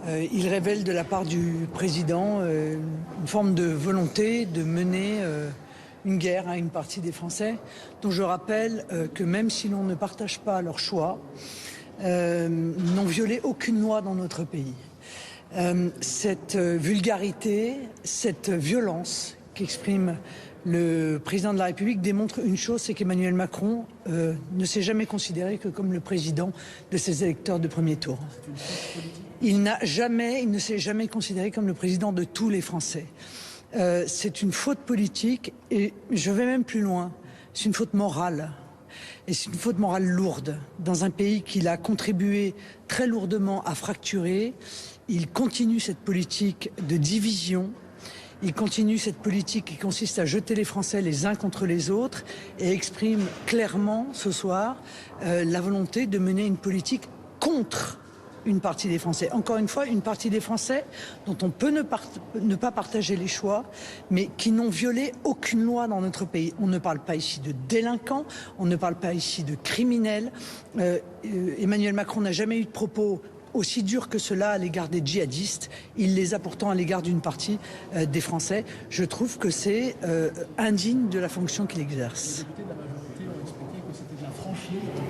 Il révèle de la part du président une forme de volonté de mener une guerre à une partie des Français, dont je rappelle que même si l'on ne partage pas leur choix, n'ont violé aucune loi dans notre pays. Cette vulgarité, cette violence qu'exprime le président de la République démontre une chose, c'est qu'Emmanuel Macron ne s'est jamais considéré que comme le président de ses électeurs de premier tour. Il ne s'est jamais considéré comme le président de tous les Français. C'est une faute politique et je vais même plus loin, c'est une faute morale. Et c'est une faute morale lourde dans un pays qu'il a contribué très lourdement à fracturer. Il continue cette politique de division. Il continue cette politique qui consiste à jeter les Français les uns contre les autres et exprime clairement ce soir la volonté de mener une politique contre une partie des Français. Encore une fois, une partie des Français dont on peut ne pas partager les choix, mais qui n'ont violé aucune loi dans notre pays. On ne parle pas ici de délinquants, on ne parle pas ici de criminels. Emmanuel Macron n'a jamais eu de propos aussi durs que cela à l'égard des djihadistes. Il les a pourtant à l'égard d'une partie des Français. Je trouve que c'est indigne de la fonction qu'il exerce. Les députés de la majorité ont expliqué que c'était de la franchise.